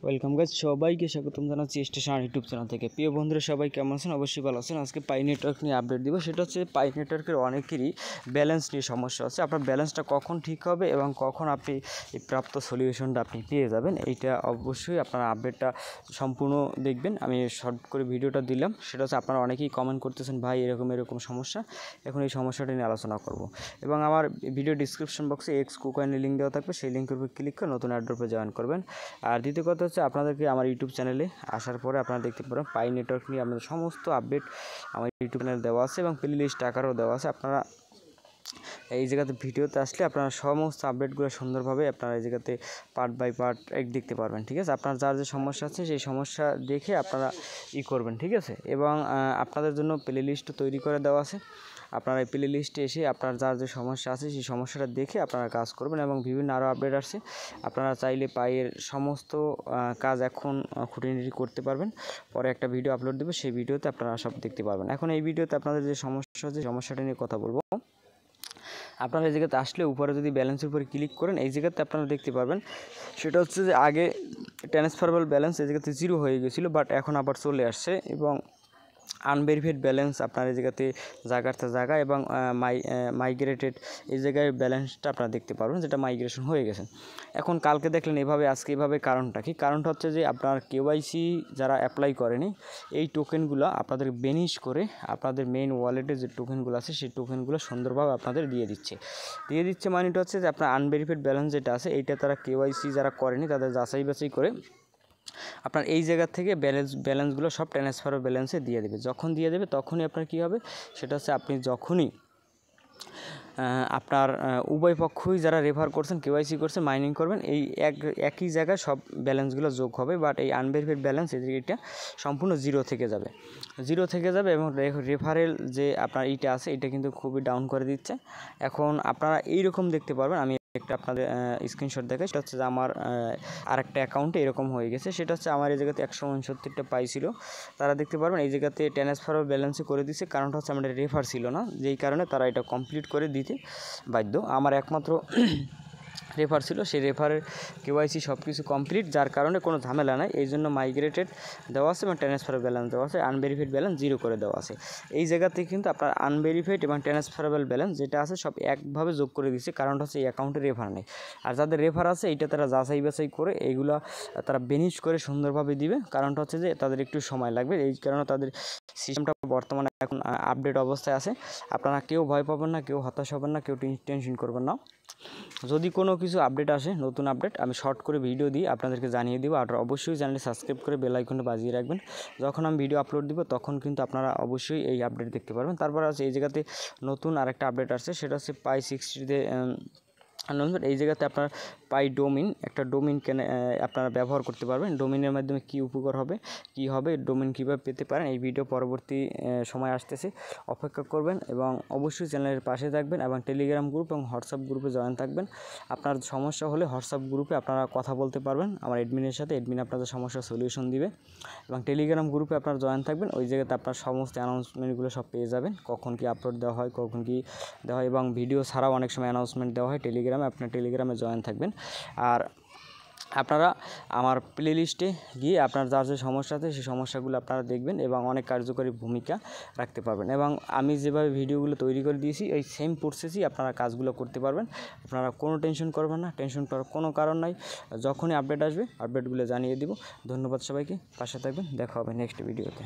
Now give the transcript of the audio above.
Welcome guys, সবাইকে স্বাগতম জানাচ্ছি স্টেশন ইউটিউব চ্যানেল থেকে। প্রিয় বন্ধুরা, সবাই কেমন আছেন? অবশ্যই ভালো আছেন। আজকে পাই নেটওয়ার্ক নিয়ে আপডেট দিব। সেটা হচ্ছে পাই নেটওয়ার্কের অনেকেরই ব্যালেন্স নিয়ে সমস্যা আছে। আপনার ব্যালেন্সটা কখন ঠিক হবে এবং কখন আপনি এই প্রাপ্ত সলিউশনটা আপনি পেয়ে যাবেন, এইটা অবশ্যই আপনারা আপডেটটা সম্পূর্ণ দেখবেন। আমি শর্ট করে ভিডিওটা দিলাম। সেটা হচ্ছে আপনারা অনেকেই কমেন্ট করতেছেন, ভাই এরকম সমস্যা, এখন এই সমস্যাটা নিয়ে আলোচনা করব। এবং আমার ভিডিও ডিসক্রিপশন বক্সে এক্স কুকয়েনের লিঙ্ক দেওয়া থাকবে, সেই লিঙ্কের উপর ক্লিক করে নতুন অ্যাড্রপে জয়েন করবেন। আর দ্বিতীয় কথা হচ্ছে, আপনাদেরকে আমার ইউটিউব চ্যানেলে আসার পরে আপনারা দেখতে পারেন পাই নেটওয়ার্ক নিয়ে আপনাদের সমস্ত আপডেট আমার ইউটিউব চ্যানেলে দেওয়া আছে এবং প্লে লিস্ট আকারও দেওয়া আছে। আপনারা এই জায়গাতে ভিডিওতে আসলে আপনারা সমস্ত আপডেটগুলো সুন্দরভাবে আপনারা এই জায়গাতে পার্ট বাই পার্ট দেখতে পারবেন, ঠিক আছে? আপনার যার যে সমস্যা আছে সেই সমস্যা দেখে আপনারা করবেন, ঠিক আছে? এবং আপনাদের জন্য প্লে লিস্ট তৈরি করে দেওয়া আছে। আপনারা এই প্লে লিস্টে এসে আপনার যার যে সমস্যা আছে সেই সমস্যাটা দেখে আপনারা কাজ করবেন এবং বিভিন্ন আরও আপডেট আসছে। আপনারা চাইলে পাইয়ের সমস্ত কাজ এখন খুঁটিনাটি করতে পারবেন। পরে একটা ভিডিও আপলোড দেবে, সেই ভিডিওতে আপনারা সব দেখতে পারবেন। এখন এই ভিডিওতে আপনাদের যে সমস্যা আছে সমস্যাটা নিয়ে কথা বলবো। আপনারা এই জায়গাতে আসলে উপরে যদি ব্যালেন্সের উপরে ক্লিক করেন, এই জায়গাতে আপনারা দেখতে পারবেন সেটা হচ্ছে যে আগে ট্রান্সফারেবল ব্যালেন্স এই জায়গাতে 0 হয়ে গেছিলো, বাট এখন আবার চলে আসছে। এবং আনভেরিফাইড ব্যালেন্স আপনার এই জায়গাতে জায়গা এবং মাইগ্রেটেড এই জায়গায় ব্যালেন্সটা আপনারা দেখতে পারবেন, যেটা মাইগ্রেশন হয়ে গেছে। এখন কালকে দেখলেন এভাবে, আজকে এভাবে। কারণটা কি? কারণটা হচ্ছে যে আপনার কেওয়াইসি যারা অ্যাপ্লাই করেনি, এই টোকেনগুলো আপনাদের বেনিশ করে আপনাদের মেইন ওয়ালেটে যে টোকেনগুলো আছে সেই টোকেনগুলো সুন্দরভাবে আপনাদের দিয়ে দিচ্ছে। মানেটা হচ্ছে যে আপনার আনভেরিফাইড ব্যালেন্স যেটা আছে এইটা তারা কেওয়াইসি যারা করেনি তাদের যাচাই বাছাই করে আপনার এই জায়গা থেকে ব্যালেন্সগুলো সব ট্রান্সফার ব্যালেন্সে দিয়ে দেবে। যখন দিয়ে দেবে তখনই আপনার কী হবে, সেটা হচ্ছে আপনি যখনই আপনার উভয় পক্ষই যারা রেফার করছেন, কেওয়াইসি করছেন, মাইনিং করবেন, এই একই জায়গায় সব ব্যালেন্সগুলো যোগ হবে। বাট এই আনভেরিফাইড ব্যালেন্স এটা সম্পূর্ণ জিরো থেকে যাবে এবং রেফারেল যে আপনার এইটা আছে এটা কিন্তু খুবই ডাউন করে দিচ্ছে। এখন আপনারা এইরকম দেখতে পারবেন। আমি একটা আপনাদের স্ক্রিনশট দেখাই। সেটা হচ্ছে যে আমার আরেকটা অ্যাকাউন্টে এরকম হয়ে গেছে। সেটা হচ্ছে আমার এই জায়গাতে 169টা পাইছিল, তারা দেখতে পারবেন এই জায়গাতে ট্রান্সফার ব্যালেন্সে করে দিচ্ছে। কারণটা হচ্ছে আমাদের রেফার ছিল না, যেই কারণে তারা এটা কমপ্লিট করে দিতে বাধ্য। আমার একমাত্র রেফার ছিল, সেই রেফারের কেওয়াইসি সব কিছু কমপ্লিট, যার কারণে কোনো ঝামেলা নাই। এই জন্য মাইগ্রেটেড দেওয়া আছে এবং ট্রান্সফার ব্যালেন্স দেওয়া আছে, আনভেরিফাইড ব্যালেন্স 0 করে দেওয়া আছে। এই জায়গাতে কিন্তু আপনার আনভেরিফাইড এবং ট্রান্সফারেবল ব্যালেন্স যেটা আছে সব একভাবে যোগ করে দিচ্ছে। কারণটা হচ্ছে এই অ্যাকাউন্টে রেফার নেই। আর যাদের রেফার আছে এইটা তারা যাচাই বাছাই করে এইগুলো তারা বেনিশ করে সুন্দরভাবে দিবে। কারণটা হচ্ছে যে তাদের একটু সময় লাগবে, এই কারণে তাদের সিস্টেমটা বর্তমানে এখন আপডেট অবস্থায় আছে। আপনারা কেউ ভয় পাবেন না, কেউ হতাশ হবেন না, কেউ টেনশন করবেন না। যদি কোনো কিছু আপডেট আসে, নতুন আপডেট, আমি শর্ট করে ভিডিও দিই আপনাদেরকে জানিয়ে দিব। আর অবশ্যই চ্যানেলটি সাবস্ক্রাইব করে বেল আইকনটা বাজিয়ে রাখবেন। যখন আমি ভিডিও আপলোড দিব তখন কিন্তু আপনারা অবশ্যই এই আপডেট দেখতে পারবেন। তারপর আছে এই জায়গাতে নতুন আরেকটা আপডেট আসছে, সেটা হচ্ছে পাই 60তে এই জায়গাতে আপনার পাই ডোমিন, একটা ডোমিন আপনারা ব্যবহার করতে পারবেন। ডোমিনের মাধ্যমে কী উপকার হবে, কী হবে, ডোমিন কীভাবে পেতে পারেন, এই ভিডিও পরবর্তী সময় আসতেছে, অপেক্ষা করবেন। এবং অবশ্যই চ্যানেলের পাশে থাকবেন এবং টেলিগ্রাম গ্রুপ এবং হোয়াটসঅ্যাপ গ্রুপে জয়েন থাকবেন। আপনার সমস্যা হলে হোয়াটসঅ্যাপ গ্রুপে আপনারা কথা বলতে পারবেন আমার অ্যাডমিনের সাথে, অ্যাডমিন আপনাদের সমস্যার সলিউশন দিবে। এবং টেলিগ্রাম গ্রুপে আপনারা জয়েন থাকবেন, ওই জায়গাতে আপনার সমস্ত অ্যানাউন্সমেন্টগুলো সব পেয়ে যাবেন, কখন কি আপলোড দেওয়া হয়, কখন কি দেওয়া হয়, এবং ভিডিও ছাড়াও অনেক সময় অ্যানাউন্সমেন্ট দেওয়া হয় টেলিগ্রামে। আপনার টেলিগ্রামে জয়েন থাকবেন। আর আপনারা আমার প্লে লিস্টে গিয়ে আপনার যার যে সমস্যা আছে সেই সমস্যাগুলো আপনারা দেখবেন এবং অনেক কার্যকরী ভূমিকা রাখতে পারবেন। এবং আমি যেভাবে ভিডিওগুলো তৈরি করে দিয়েছি এই সেম প্রসেসই আপনারা কাজগুলো করতে পারবেন। আপনারা কোনো টেনশন করবেন না, টেনশন করার কোনো কারণ নাই। যখনই আপডেট আসবে আপডেটগুলো জানিয়ে দিব। ধন্যবাদ সবাইকে, পাশে থাকবেন, দেখা হবে নেক্সট ভিডিওতে।